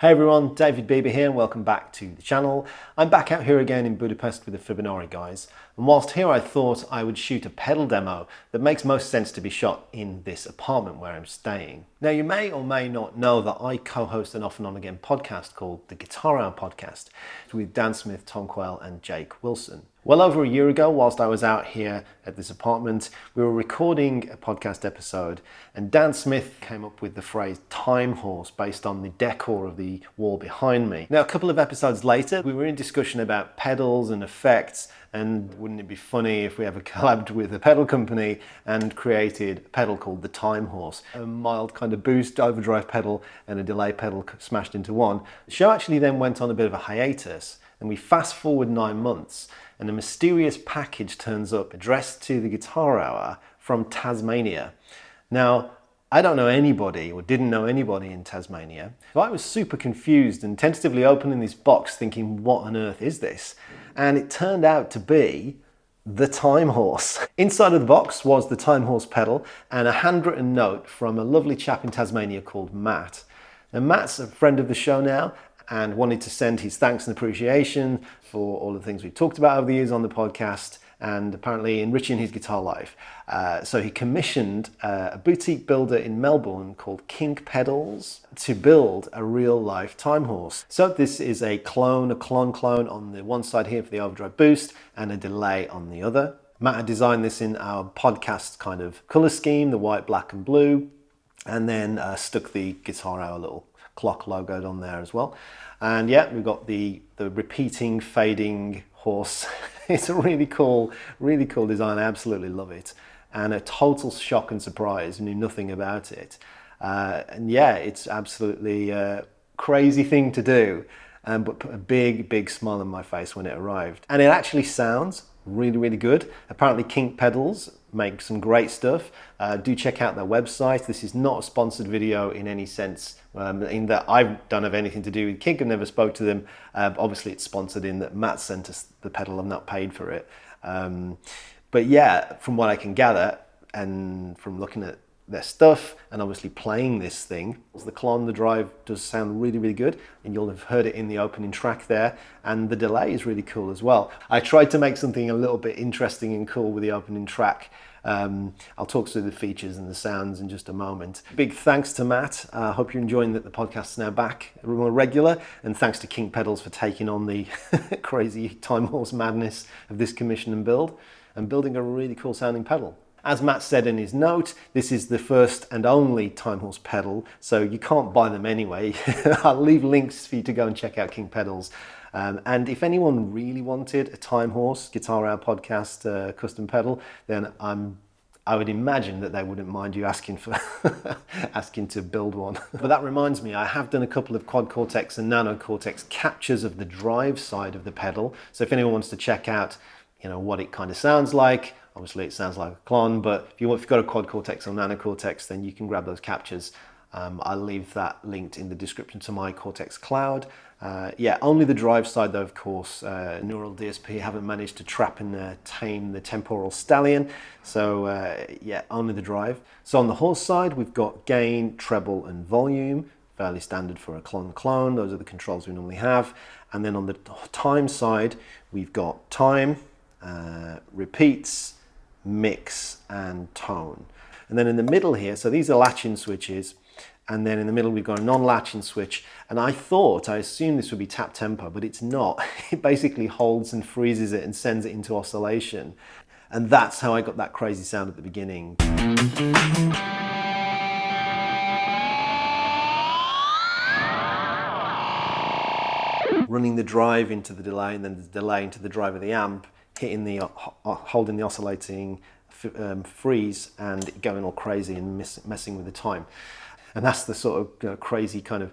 Hey everyone, David Bieber here and welcome back to the channel. I'm back out here again in Budapest with the Fibonacci guys, and whilst here I thought I would shoot a pedal demo that makes most sense to be shot in this apartment where I'm staying. Now you may or may not know that I co-host an Off and On Again podcast called the Guitar Hour Podcast with Dan Smith, Tom Quayle and Jake Wilson. Well over a year ago, whilst I was out here at this apartment, we were recording a podcast episode and Dan Smith came up with the phrase time horse based on the decor of the wall behind me. Now a couple of episodes later, we were in discussion about pedals and effects, and wouldn't it be funny if we ever collabed with a pedal company and created a pedal called the Time Horse, a mild kind of boost overdrive pedal and a delay pedal smashed into one. The show actually then went on a bit of a hiatus, and we fast forward 9 months and a mysterious package turns up addressed to the Guitar Hour from Tasmania. Now, I don't know anybody or didn't know anybody in Tasmania, so I was super confused and tentatively opening this box thinking, what on earth is this? And it turned out to be the Time Horse. Inside of the box was the Time Horse pedal and a handwritten note from a lovely chap in Tasmania called Matt. Now Matt's a friend of the show now and wanted to send his thanks and appreciation for all the things we've talked about over the years on the podcast and apparently enriching his guitar life. So he commissioned a boutique builder in Melbourne called Kink Pedals to build a real life Time Horse. So this is a clone on the one side here for the overdrive boost and a delay on the other. Matt had designed this in our podcast kind of color scheme, the white, black and blue, and then stuck the Guitar Hour little clock logoed on there as well. And yeah, we've got the repeating, fading horse. It's a really cool design. I absolutely love it. And a total shock and surprise. I knew nothing about it. And yeah, it's absolutely a crazy thing to do. But put a big smile on my face when it arrived. And it actually sounds really good. Apparently Kink Pedals make some great stuff. Do check out their website. This is not a sponsored video in any sense, in that I don't have anything to do with Kink. I've never spoke to them. Obviously it's sponsored in that Matt sent us the pedal. I'm not paid for it. But yeah, from what I can gather and from looking at their stuff and obviously playing this thing, the clone, the drive does sound really good, and you'll have heard it in the opening track there, and the delay is really cool as well. I tried to make something a little bit interesting and cool with the opening track. I'll talk through the features and the sounds in just a moment. Big thanks to Matt. I hope you're enjoying that the podcast's now back more regular, and thanks to Kink Pedals for taking on the crazy Time Horse madness of this commission and build and building a really cool sounding pedal. As Matt said in his note, this is the first and only Time Horse pedal, so you can't buy them anyway. I'll leave links for you to go and check out Kink Pedals. And if anyone really wanted a Time Horse Guitar Hour podcast custom pedal, then I would imagine that they wouldn't mind you asking to build one. But that reminds me, I have done a couple of Quad Cortex and Nano Cortex captures of the drive side of the pedal. So if anyone wants to check out, what it kind of sounds like, obviously it sounds like a clone, but if you've got a Quad Cortex or Nano Cortex, then you can grab those captures. I'll leave that linked in the description to my Cortex Cloud. Yeah, only the drive side though, of course. Neural DSP haven't managed to trap and tame the temporal stallion. So yeah, only the drive. So on the horse side, we've got gain, treble and volume, fairly standard for a clone. Those are the controls we normally have. And then on the time side, we've got time, repeats, mix and tone. And then in the middle here, so these are latch-in switches, and then in the middle we've got a non-latch-in switch, and I assumed this would be tap tempo, but it's not. It basically holds and freezes it and sends it into oscillation, and that's how I got that crazy sound at the beginning. Running the drive into the delay and then the delay into the drive of the amp, holding the oscillating freeze and going all crazy and messing with the time. And that's the sort of crazy kind of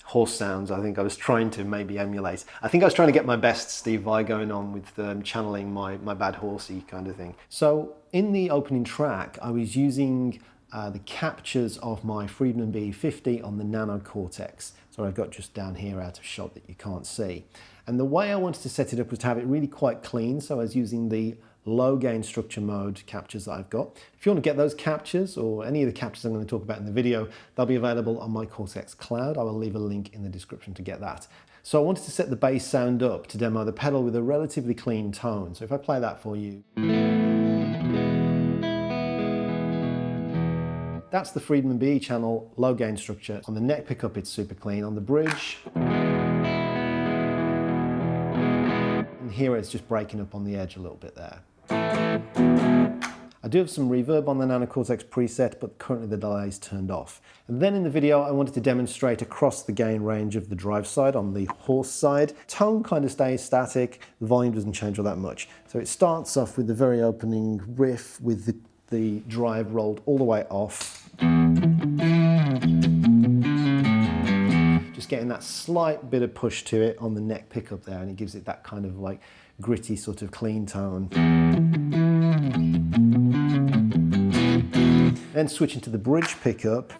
horse sounds I think I was trying to maybe emulate. I think I was trying to get my best Steve Vai going on with channeling my bad horsey kind of thing. So in the opening track, I was using the captures of my Friedman B50 on the Nano Cortex. So I've got just down here out of shot that you can't see. And the way I wanted to set it up was to have it really quite clean. So I was using the low gain structure mode captures that I've got. If you want to get those captures or any of the captures I'm going to talk about in the video, they'll be available on my Cortex Cloud. I will leave a link in the description to get that. So I wanted to set the bass sound up to demo the pedal with a relatively clean tone. So if I play that for you. That's the Friedman BE channel, low gain structure. On the neck pickup, it's super clean. On the bridge, and here it's just breaking up on the edge a little bit there. I do have some reverb on the Nano Cortex preset, but currently the delay is turned off. And then in the video, I wanted to demonstrate across the gain range of the drive side on the horse side. Tone kind of stays static, the volume doesn't change all that much. So it starts off with the very opening riff with the drive rolled all the way off. Just getting that slight bit of push to it on the neck pickup there, and it gives it that kind of like gritty sort of clean tone. Then switching to the bridge pickup,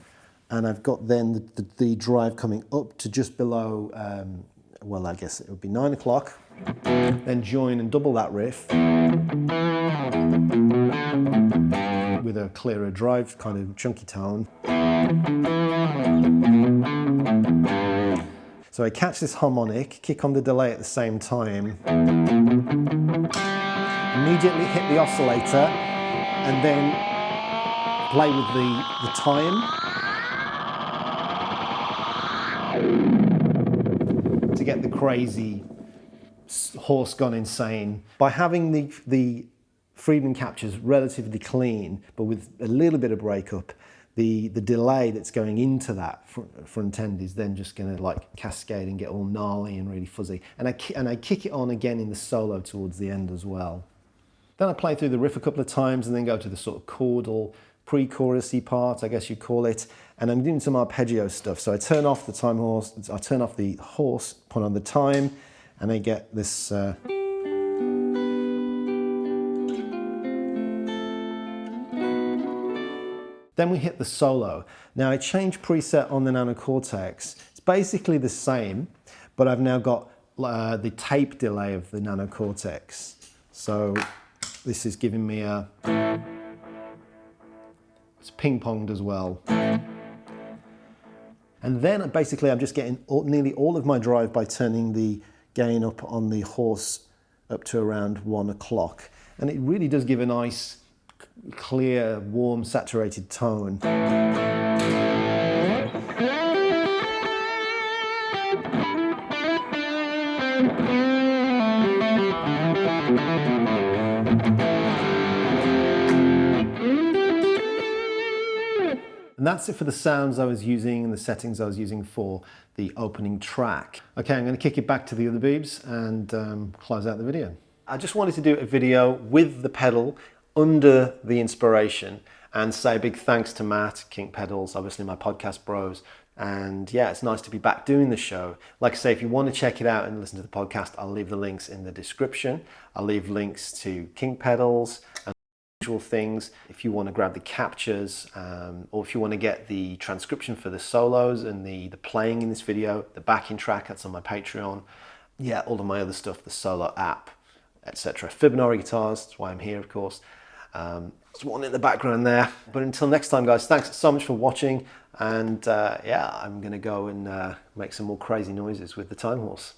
and I've got then the drive coming up to just below, well, I guess it would be 9 o'clock. Then join and double that riff with a clearer drive, kind of chunky tone. So I catch this harmonic, kick on the delay at the same time, immediately hit the oscillator, and then play with the time to get the crazy horse gone insane. By having the Friedman captures relatively clean, but with a little bit of breakup, the delay that's going into that front end is then just going to like cascade and get all gnarly and really fuzzy. And I kick it on again in the solo towards the end as well. Then I play through the riff a couple of times and then go to the sort of chordal pre-chorusy part, I guess you'd call it. And I'm doing some arpeggio stuff. So I turn off the time horse, I turn off the horse, put on the time, and I get this Then we hit the solo. Now I changed preset on the Nano Cortex. It's basically the same, but I've now got the tape delay of the Nano Cortex. So this is giving me it's ping-ponged as well. And then basically I'm just getting nearly all of my drive by turning the gain up on the horse up to around 1 o'clock. And it really does give a nice, clear, warm, saturated tone. And that's it for the sounds I was using and the settings I was using for the opening track. Okay, I'm going to kick it back to the other beebs and close out the video. I just wanted to do a video with the pedal under the inspiration and say a big thanks to Matt, Kink Pedals, obviously my podcast bros. And yeah, it's nice to be back doing the show. Like I say, if you want to check it out and listen to the podcast, I'll leave the links in the description. I'll leave links to Kink Pedals and usual things. If you want to grab the captures or if you want to get the transcription for the solos and the playing in this video, the backing track, that's on my Patreon. Yeah, all of my other stuff, the solo app, etc. Fibonacci guitars, that's why I'm here, of course. There's one in the background there. But until next time, guys, thanks so much for watching. And yeah, I'm going to go and make some more crazy noises with the time horse.